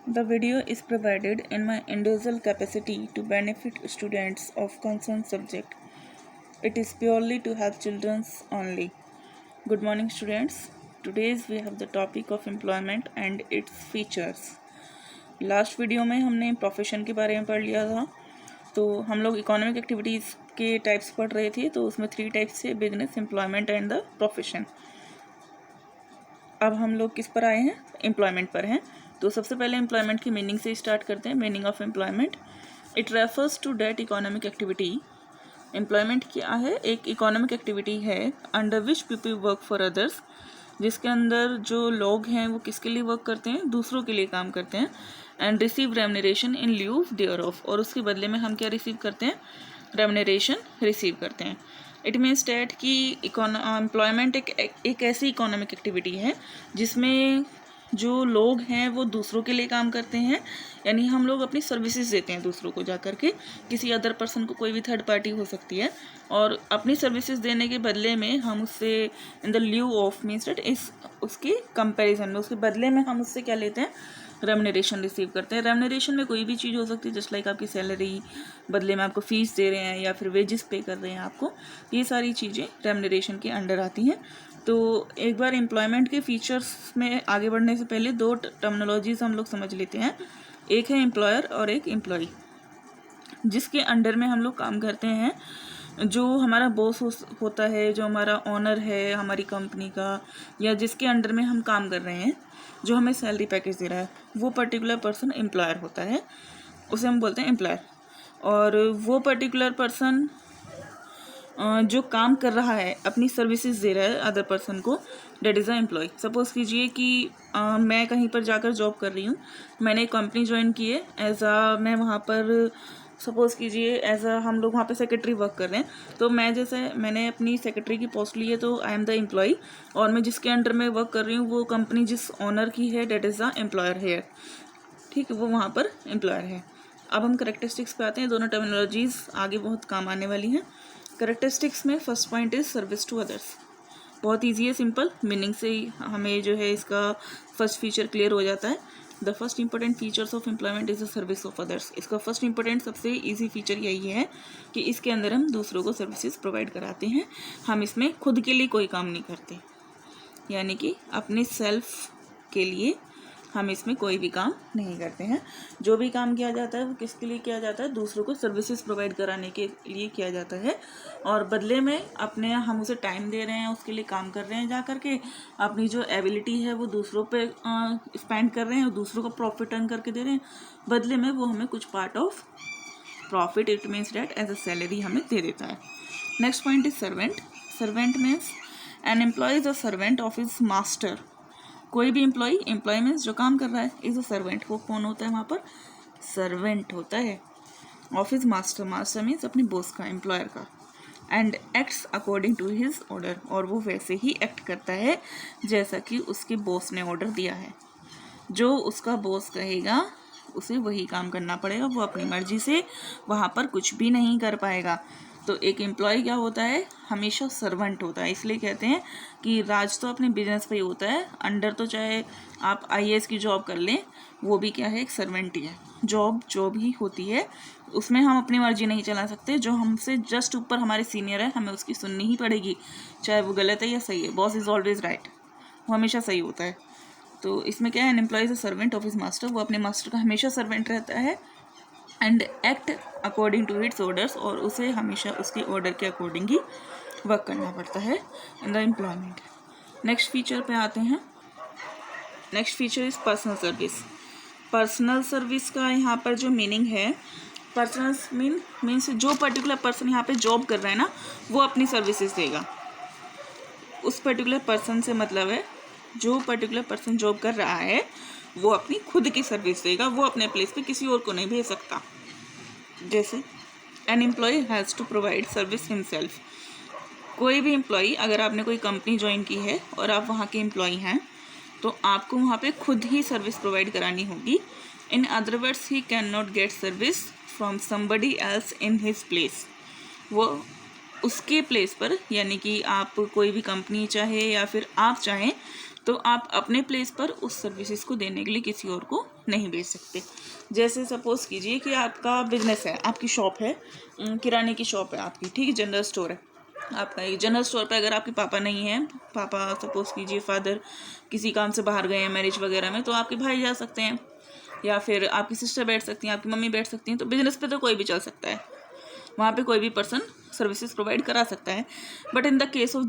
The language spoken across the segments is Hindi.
The video is provided in my individual capacity to benefit students of concerned subject. It is purely to help children only. Good morning students. Today we have the topic of employment and its features. Last video में हमने प्रोफेशन के बारे में पढ़ लिया था। तो हम लोग इकोनॉमिक एक्टिविटीज़ के टाइप्स पढ़ रहे थे। तो उसमें 3 टाइप्स थे, business, employment and the profession. अब हम लोग किस पर आए हैं? एम्प्लॉयमेंट पर हैं। तो सबसे पहले एम्प्लॉयमेंट की मीनिंग से स्टार्ट करते हैं। Meaning of employment, it refers to that economic activity. Employment क्या है? एक इकोनॉमिक एक्टिविटी है under which people work for others, जिसके अंदर जो लोग हैं वो किसके लिए वर्क करते हैं? दूसरों के लिए काम करते हैं। And receive remuneration in lieu thereof, और उसके बदले में हम क्या रिसीव करते हैं? रेमनरेशन रिसीव करते हैं। इट मीन्स डैट कि एम्प्लॉयमेंट एक ऐसी इकोनॉमिक एक्टिविटी है जिसमें जो लोग हैं वो दूसरों के लिए काम करते हैं, यानी हम लोग अपनी सर्विसेज देते हैं दूसरों को, जा कर के किसी अदर पर्सन को, कोई भी थर्ड पार्टी हो सकती है, और अपनी सर्विसेज देने के बदले में हम उससे in the lieu of means that इस उसके कंपैरिजन में, उसके बदले में हम उससे क्या लेते हैं? रेमनरेशन रिसीव करते हैं। रेमनरेशन में कोई भी चीज़ हो सकती है, जस्ट लाइक आपकी सैलरी, बदले में आपको फीस दे रहे हैं या फिर वेजेस पे कर रहे हैं आपको, ये सारी चीज़ें रेमनरेशन के अंडर आती हैं। तो एक बार एम्प्लॉयमेंट के फीचर्स में आगे बढ़ने से पहले 2 टर्मिनोलॉजीज हम लोग समझ लेते हैं। एक है एम्प्लॉयर और एक एम्प्लॉय, जिसके अंडर में हम लोग काम करते हैं। जो हमारा बॉस होता है, जो हमारा ऑनर है हमारी कंपनी का, या जिसके अंडर में हम काम कर रहे हैं, जो हमें सैलरी पैकेज दे रहा है, वो पर्टिकुलर पर्सन एम्प्लॉयर होता है, उसे हम बोलते हैं एम्प्लॉयर। और वो पर्टिकुलर पर्सन जो काम कर रहा है, अपनी सर्विसेज दे रहा है अदर पर्सन को, that is a employee. Suppose कीजिए कि मैं कहीं पर जाकर जॉब कर रही हूँ, मैंने एक कंपनी ज्वाइन की है एज मैं वहाँ पर सपोज़ कीजिए हम लोग वहाँ पे सेक्रेटरी वर्क कर रहे हैं। तो मैंने अपनी सेक्रेटरी की पोस्ट ली है, तो आई एम द एम्प्लॉय, और मैं जिसके अंडर में वर्क कर रही हूँ वो कंपनी जिस ऑनर की है, डेट इज़ द एम्प्लॉयर है। ठीक है, वो वहाँ पर एम्प्लॉयर है। अब हम करेक्टरिस्टिक्स पे आते हैं। दोनों टर्मिनोलॉजीज आगे बहुत काम आने वाली हैं। करेक्टरिस्टिक्स में first point is service to others. बहुत ईजी है, सिंपल मीनिंग से ही हमें जो है इसका फर्स्ट फीचर क्लियर हो जाता है। The first important features of employment is the service of others. इसका फर्स्ट इंपॉर्टेंट सबसे ईजी फीचर यही है कि इसके अंदर हम दूसरों को सर्विसेज प्रोवाइड कराते हैं। हम इसमें खुद के लिए कोई काम नहीं करते, यानी कि अपने सेल्फ के लिए हम इसमें कोई भी काम नहीं करते हैं। जो भी काम किया जाता है वो किसके लिए किया जाता है? दूसरों को सर्विसेज प्रोवाइड कराने के लिए किया जाता है, और बदले में हम उसे टाइम दे रहे हैं, उसके लिए काम कर रहे हैं, जा कर के अपनी जो एबिलिटी है वो दूसरों पे स्पेंड कर रहे हैं और दूसरों को प्रॉफिट अर्न करके दे रहे हैं। बदले में वो हमें कुछ part of profit, it means that as a salary हमें दे देता है। Next point is servant. Servant means an employee is a servant of his master. कोई भी एम्प्लॉय मीन्स जो काम कर रहा है, इज अ सर्वेंट। वो कौन होता है? वहाँ पर सर्वेंट होता है of his master. Master means अपने बॉस का, एम्प्लॉयर का। And acts according to his order, और वो वैसे ही एक्ट करता है जैसा कि उसके बॉस ने ऑर्डर दिया है। जो उसका बॉस कहेगा उसे वही काम करना पड़ेगा, वो अपनी मर्जी से वहाँ पर कुछ भी नहीं कर पाएगा। तो एक एम्प्लॉय क्या होता है? हमेशा सर्वेंट होता है। इसलिए कहते हैं कि राज तो अपने बिजनेस पे ही होता है, अंडर तो चाहे आप IAS की जॉब कर लें, वो भी क्या है? एक सर्वेंट ही है। जॉब ही होती है, उसमें हम अपनी मर्जी नहीं चला सकते। जो हमसे जस्ट ऊपर हमारे सीनियर है, हमें उसकी सुननी ही पड़ेगी, चाहे वो गलत है या सही है। बॉस इज़ ऑलवेज राइट, वो हमेशा सही होता है। तो इसमें क्या है? An employee is a servant of his master. वो अपने मास्टर का हमेशा सर्वेंट रहता है। And act according to its orders, और उसे हमेशा उसके ऑर्डर के अकॉर्डिंग ही वर्क करना पड़ता है in the employment. Next feature पे आते हैं। Next feature is personal service. Personal service का यहाँ पर जो मीनिंग है, पर्सनल मीन्स जो पर्टिकुलर पर्सन यहाँ पे जॉब कर रहा है ना, वो अपनी सर्विसेज देगा। उस पर्टिकुलर पर्सन से मतलब है जो पर्टिकुलर पर्सन जॉब कर रहा है वो अपनी खुद की सर्विस देगा, वो अपने प्लेस पे किसी और को नहीं भेज सकता। जैसे an employee has to provide service himself. कोई भी एम्प्लॉय, अगर आपने कोई कंपनी ज्वाइन की है और आप वहाँ के एम्प्लॉय हैं, तो आपको वहाँ पे खुद ही सर्विस प्रोवाइड करानी होगी। इन other words, he can not gate service from somebody else in his place. वो उसके प्लेस पर, यानी कि आप कोई भी कंपनी चाहे या फिर आप चाहें, तो आप अपने प्लेस पर उस सर्विसेज को देने के लिए किसी और को नहीं भेज सकते। जैसे सपोज़ कीजिए कि आपका बिजनेस है, आपकी शॉप है, किराने की शॉप है आपकी, ठीक है, जनरल स्टोर है आपका। एक जनरल स्टोर पे अगर आपके पापा नहीं हैं, पापा सपोज़ कीजिए फादर किसी काम से बाहर गए हैं मैरिज वगैरह में, तो आपके भाई जा सकते हैं या फिर आपकी सिस्टर बैठ सकती हैं, आपकी मम्मी बैठ सकती हैं। तो बिजनेस पे तो कोई भी चल सकता है, वहाँ पे कोई भी पर्सन सर्विसेज प्रोवाइड करा सकता है। But in the case of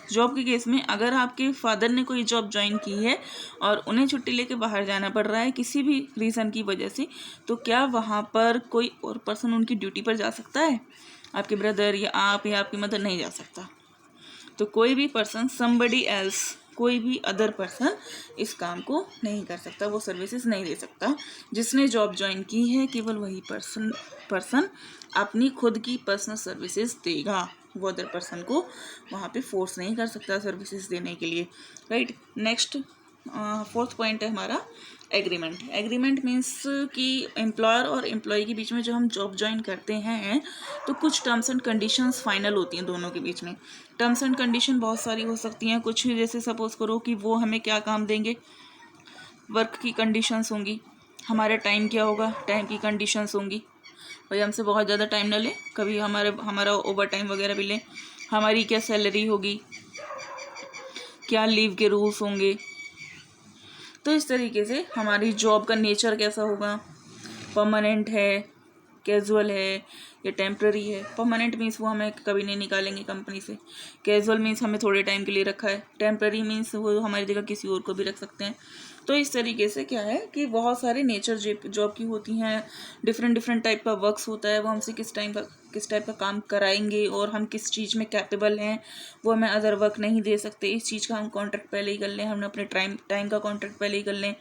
job के केस में अगर आपके फादर ने कोई जॉब ज्वाइन की है और उन्हें छुट्टी लेके बाहर जाना पड़ रहा है किसी भी रीज़न की वजह से, तो क्या वहाँ पर कोई और पर्सन उनकी ड्यूटी पर जा सकता है? आपके ब्रदर या आप या आपकी मदर नहीं जा सकता। तो कोई भी पर्सन, समबडी एल्स, कोई भी अदर पर्सन इस काम को नहीं कर सकता, वो सर्विसेज नहीं दे सकता। जिसने जॉब ज्वाइन की है केवल वही पर्सन अपनी खुद की पर्सनल सर्विसेज देगा, वो अदर पर्सन को वहाँ पे फोर्स नहीं कर सकता सर्विसेज देने के लिए, राइट। नेक्स्ट 4th पॉइंट है हमारा एग्रीमेंट। एग्रीमेंट मीन्स कि एम्प्लॉयर और एम्प्लॉय के बीच में जो हम जॉब ज्वाइन करते हैं तो कुछ टर्म्स एंड कंडीशंस फाइनल होती हैं दोनों के बीच में। टर्म्स एंड कंडीशन बहुत सारी हो सकती हैं। कुछ जैसे सपोज़ करो कि वो हमें क्या काम देंगे, वर्क की कंडीशंस होंगी, हमारा टाइम क्या होगा, टाइम की कंडीशंस होंगी, भाई हमसे बहुत ज़्यादा टाइम ना लें, कभी हमारा ओवर टाइम वगैरह भी लें, हमारी क्या सैलरी होगी, क्या लीव के रूल्स होंगे। तो इस तरीके से हमारी जॉब का नेचर कैसा होगा, परमानेंट है, कैजुअल है या टेम्प्रेरी है। परमानेंट मीन्स वो हमें कभी नहीं निकालेंगे कंपनी से, कैजुअल मीन्स हमें थोड़े टाइम के लिए रखा है, टेम्प्रेरी मीन्स वो हमारी जगह किसी और को भी रख सकते हैं। तो इस तरीके से क्या है कि बहुत सारे नेचर जॉब की होती हैं, डिफरेंट टाइप का वर्क्स होता है, वो हमसे किस टाइप का काम कराएंगे और हम किस चीज़ में कैपेबल हैं वो हमें अदर वर्क नहीं दे सकते। इस चीज़ का हम कॉन्ट्रैक्ट पहले ही कर लें, हम अपने टाइम का कॉन्ट्रैक्ट पहले ही कर लें,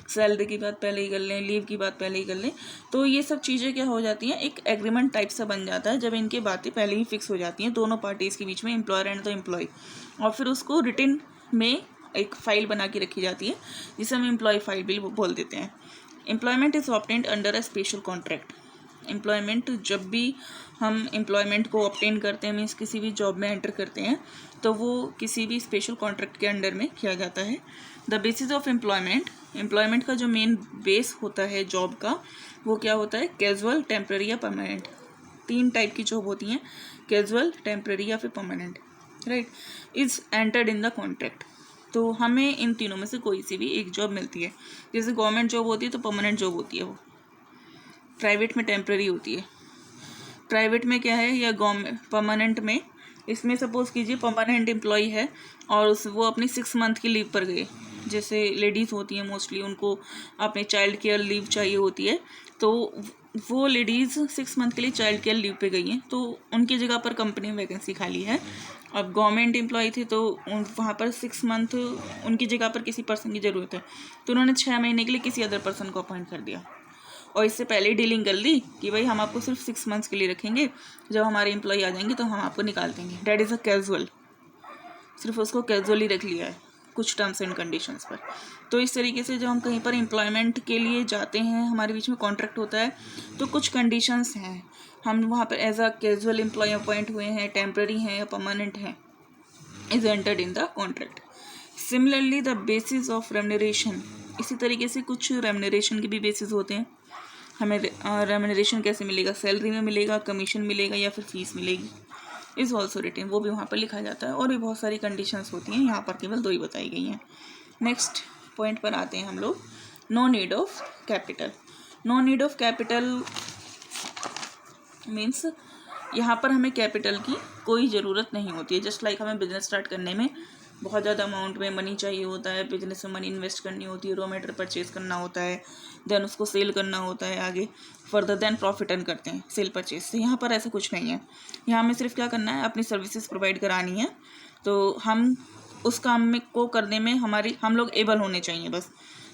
सैलरी की बात पहले ही कर लें, लीव की बात पहले ही कर लें। तो ये सब चीज़ें क्या हो जाती हैं, एक एग्रीमेंट टाइप सा बन जाता है जब इनकी बातें पहले ही फिक्स हो जाती हैं दोनों पार्टीज़ के बीच में, एम्प्लॉयर एंड द एम्प्लॉय। और फिर उसको रिटन में एक फ़ाइल बना के रखी जाती है जिसे हम एम्प्लॉय फाइल भी बोल देते हैं। Employment is obtained under a special contract. Employment, जब भी हम एम्प्लॉयमेंट को ऑब्टेन करते हैं, मीन्स किसी भी जॉब में एंटर करते हैं, तो वो किसी भी स्पेशल कॉन्ट्रैक्ट के अंडर में किया जाता है। The basis of employment, employment का जो मेन बेस होता है जॉब का, वो क्या होता है, कैजुअल, टेम्प्रेरी या परमानेंट। 3 टाइप की जॉब होती हैं, कैजुअल, टेम्प्रेरी या फिर permanent, right. Is entered in the contract. तो हमें इन तीनों में से कोई सी भी एक जॉब मिलती है। जैसे गवर्नमेंट जॉब होती है तो परमानेंट जॉब होती है, वो प्राइवेट में टेम्प्रेरी होती है। प्राइवेट में क्या है या गवर्नमेंट परमानेंट में, इसमें सपोज़ कीजिए परमानेंट एम्प्लॉय है और वो अपनी 6 मंथ की लीव पर गए। जैसे लेडीज़ होती हैं मोस्टली, उनको अपने चाइल्ड केयर लीव चाहिए होती है, तो वो लेडीज़ 6 मंथ के लिए चाइल्ड केयर लीव पे गई हैं, तो उनकी जगह पर कंपनी में वैकेंसी खाली है। अब गवर्नमेंट एम्प्लॉय थे तो वहाँ पर 6 मंथ उनकी जगह पर किसी पर्सन की ज़रूरत है, तो उन्होंने 6 महीने के लिए किसी अदर पर्सन को अपॉइंट कर दिया और इससे पहले ही डीलिंग कर ली कि भाई हम आपको सिर्फ 6 मंथ्स के लिए रखेंगे, जब हमारे एम्प्लॉय आ जाएंगे तो हम आपको निकाल देंगे। डैट इज़ अ कैजुअल, सिर्फ उसको कैजुअली रख लिया है कुछ टर्म्स एंड कंडीशंस पर। तो इस तरीके से जब हम कहीं पर एम्प्लॉयमेंट के लिए जाते हैं, हमारे बीच में कॉन्ट्रैक्ट होता है, तो कुछ कंडीशंस हैं, हम वहाँ पर as a casual employee appoint हुए हैं, टेम्प्रेरी हैं या परमानेंट हैं, is entered in the contract. Similarly the basis of remuneration, इसी तरीके से कुछ रेम्यूनरेशन के भी बेसिस होते हैं। हमें रेम्यूनरेशन कैसे मिलेगा, सैलरी में मिलेगा, कमीशन मिलेगा या फिर फीस मिलेगी, इज़ ऑल्सो रिटन, वो भी वहाँ पर लिखा जाता है। और भी बहुत सारी कंडीशंस होती हैं, यहाँ पर केवल 2 ही बताई गई हैं। नेक्स्ट पॉइंट पर आते हैं हम लोग, no need of capital. No need of capital means यहाँ पर हमें कैपिटल की कोई ज़रूरत नहीं होती है। जस्ट लाइक हमें बिजनेस स्टार्ट करने में बहुत ज़्यादा अमाउंट में मनी चाहिए होता है, बिजनेस में मनी इन्वेस्ट करनी होती है, रॉ मटेरियल परचेज करना होता है, देन उसको सेल करना होता है, आगे फर्दर देन प्रॉफिट अर्न करते हैं सेल परचेज से। यहाँ पर ऐसा कुछ नहीं है, यहाँ हमें सिर्फ क्या करना है, अपनी सर्विसेज प्रोवाइड करानी है, तो हम उस काम में को करने में हम लोग एबल होने चाहिए बस।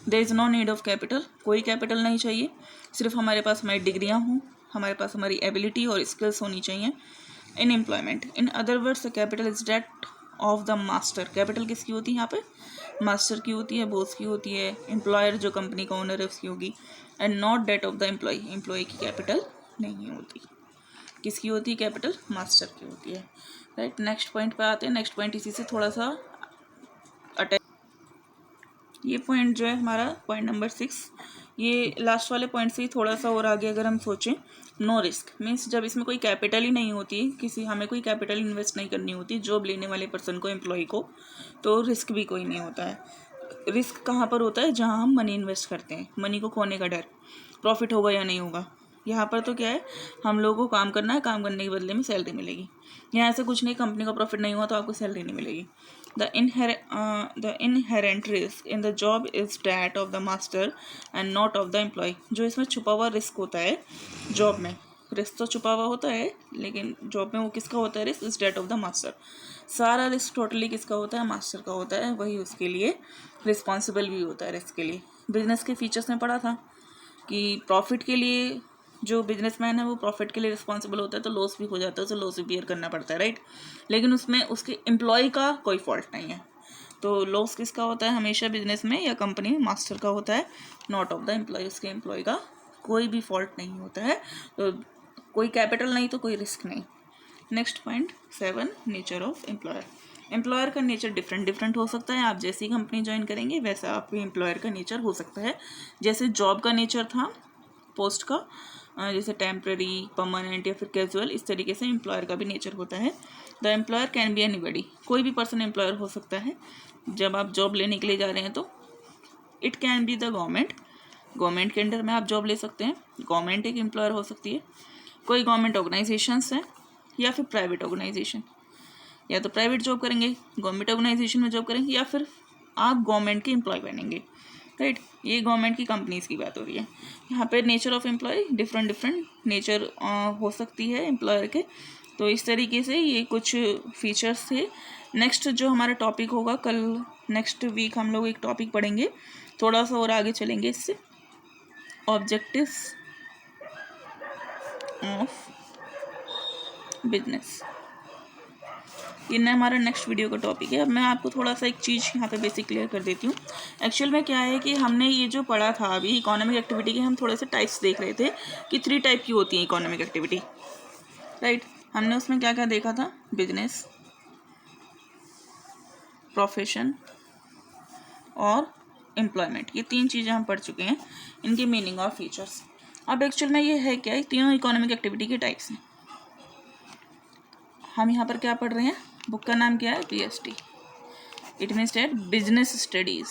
There is no need of capital, कोई कैपिटल नहीं चाहिए, सिर्फ हमारे पास हमारी डिग्रियाँ हों, हमारे पास हमारी एबिलिटी और स्किल्स होनी चाहिए in employment. In other words the capital is that of the master. Capital किसकी होती है यहाँ पे, मास्टर की होती है, बॉस की होती है, एम्प्लॉयर जो कंपनी का ओनर है उसकी होगी, and not that of the employee. Employee की कैपिटल नहीं होती, किसकी होती है कैपिटल, मास्टर की होती है, राइट। नेक्स्ट पॉइंट पे आते हैं। नेक्स्ट पॉइंट इसी से थोड़ा सा अटैच, ये पॉइंट जो है हमारा पॉइंट नंबर 6, ये लास्ट वाले पॉइंट से ही थोड़ा सा और आगे अगर हम सोचें, नो रिस्क मीन्स जब इसमें कोई कैपिटल ही नहीं होती, हमें कोई कैपिटल इन्वेस्ट नहीं करनी होती जॉब लेने वाले पर्सन को, एम्प्लॉय को, तो रिस्क भी कोई नहीं होता है। रिस्क कहाँ पर होता है? जहाँ हम मनी इन्वेस्ट करते हैं, मनी को खोने का डर, प्रॉफिट होगा या नहीं होगा। यहाँ पर तो क्या है, हम लोगों को काम करना है, काम करने के बदले में सैलरी मिलेगी। यहाँ ऐसा कुछ नहीं, कंपनी का प्रॉफिट नहीं हुआ तो आपको सैलरी नहीं मिलेगी। The inherent risk in the job is that of the master and not of the employee। जो इसमें छुपा हुआ रिस्क होता है जॉब में, रिस्क तो छुपा हुआ होता है, लेकिन जॉब में वो किसका होता है? Risk is that of the master. सारा रिस्क टोटली किसका होता है? मास्टर का होता है, वही उसके लिए रिस्पॉन्सिबल भी होता है रिस्क के लिए। बिजनेस के फीचर्स में पढ़ा था कि प्रॉफिट के लिए जो बिजनेसमैन है वो प्रॉफिट के लिए रिस्पॉन्सिबल होता है, तो लॉस भी हो जाता है, उसे लॉस भी बियर करना पड़ता है, राइट। लेकिन उसमें उसके एम्प्लॉय का कोई फॉल्ट नहीं है। तो लॉस किसका होता है? हमेशा बिजनेस में या कंपनी में मास्टर का होता है, नॉट ऑफ द एम्प्लॉय। उसके एम्प्लॉय का कोई भी फॉल्ट नहीं होता है। तो कोई कैपिटल नहीं तो कोई रिस्क नहीं। Next point 7, nature of employer. Employer का नेचर डिफरेंट हो सकता है। आप जैसी कंपनी ज्वाइन करेंगे वैसा आपके एम्प्लॉयर का नेचर हो सकता है। जैसे जॉब का नेचर था पोस्ट का, जैसे टेम्प्रेरी, परमानेंट या फिर कैजुअल, इस तरीके से एम्प्लॉयर का भी नेचर होता है। The employer can be anybody, कोई भी पर्सन एम्प्लॉयर हो सकता है। जब आप जॉब लेने के लिए जा रहे हैं तो it can be the government, government के अंडर में आप जॉब ले सकते हैं, गवर्नमेंट एक एम्प्लॉयर हो सकती है। कोई गवर्नमेंट ऑर्गेनाइजेशंस है या फिर प्राइवेट ऑर्गेनाइजेशन, या तो प्राइवेट जॉब करेंगे, गवर्नमेंट ऑर्गेनाइजेशन में जॉब करेंगे, या फिर आप गवर्नमेंट के एम्प्लॉय बनेंगे, राइट। ये गवर्नमेंट की कंपनीज की बात हो रही है। यहाँ पे nature of employee different nature हो सकती है एम्प्लॉयर के। तो इस तरीके से ये कुछ फीचर्स थे। नेक्स्ट जो हमारा टॉपिक होगा कल, नेक्स्ट वीक हम लोग एक टॉपिक पढ़ेंगे, थोड़ा सा और आगे चलेंगे इससे, ऑब्जेक्टिव्स ऑफ बिजनेस। ये ना हमारा नेक्स्ट वीडियो का टॉपिक है। अब मैं आपको थोड़ा सा एक चीज़ यहाँ पे बेसिक क्लियर कर देती हूँ। एक्चुअल में क्या है कि हमने ये जो पढ़ा था अभी इकोनॉमिक एक्टिविटी के, हम थोड़े से टाइप्स देख रहे थे कि 3 टाइप की होती है इकोनॉमिक एक्टिविटी, राइट। हमने उसमें क्या क्या देखा था? बिजनेस, प्रोफेशन और एम्प्लॉयमेंट, ये 3 चीज़ें हम पढ़ चुके हैं, इनके मीनिंग और फीचर्स। अब एक्चुअल में ये है क्या है, तीनों इकोनॉमिक एक्टिविटी के टाइप्स हैं। हम यहाँ पर क्या पढ़ रहे हैं? बुक का नाम क्या है? PST, it means that business studies.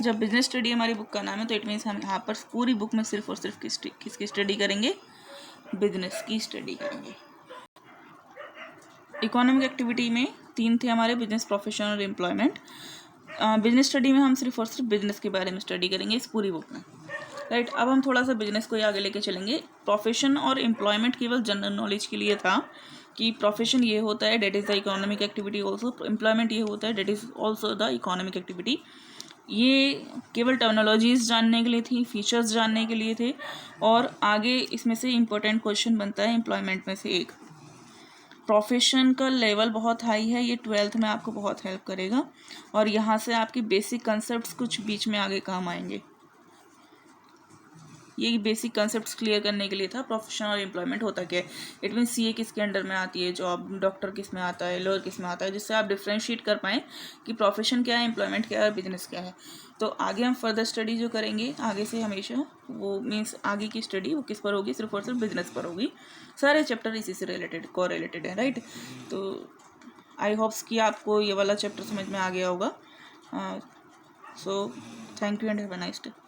जब बिजनेस स्टडी हमारी बुक का नाम है तो इट मीन्स हम यहाँ पर पूरी बुक में सिर्फ और सिर्फ किसकी स्टडी करेंगे? बिजनेस की स्टडी करेंगे। इकोनॉमिक एक्टिविटी में 3 थे हमारे, बिजनेस, प्रोफेशन और एम्प्लॉयमेंट। बिजनेस स्टडी में हम सिर्फ और सिर्फ बिजनेस के बारे में स्टडी करेंगे इस पूरी बुक में, राइट। अब हम थोड़ा सा बिजनेस को ही आगे लेके चलेंगे। प्रोफेशन और एम्प्लॉयमेंट केवल जनरल नॉलेज के लिए था कि प्रोफेशन ये होता है, that is the economic activity also, employment ये होता है, that is also the economic activity. ये केवल टर्मिनोलॉजीज जानने के लिए थी, फीचर्स जानने के लिए थे। और आगे इसमें से इम्पोर्टेंट क्वेश्चन बनता है एम्प्लॉयमेंट में से एक। प्रोफेशन का लेवल बहुत हाई है, ये 12th में आपको बहुत हेल्प करेगा, और यहाँ से आपकी बेसिक कंसेप्ट्स कुछ बीच में आगे काम आएंगे। ये बेसिक कंसेप्ट्स क्लियर करने के लिए था। प्रोफेशन और एम्प्लॉयमेंट होता क्या है, इट मीन CA किसके अंडर में आती है जॉब, डॉक्टर किस में आता है, लॉयर किस में आता है, जिससे आप डिफ्रेंशिएट कर पाएँ कि प्रोफेशन क्या है, एम्प्लॉयमेंट क्या है, बिजनेस क्या है। तो आगे हम फर्दर स्टडी जो करेंगे आगे से हमेशा, वो मीन्स आगे की स्टडी वो किस पर होगी? सिर्फ और सिर्फ बिजनेस पर होगी। सारे चैप्टर इसी से रिलेटेड, को रिलेटेड है, राइट। तो आई होप्स कि आपको ये वाला चैप्टर समझ में आ गया होगा। So thank you and have a nice day.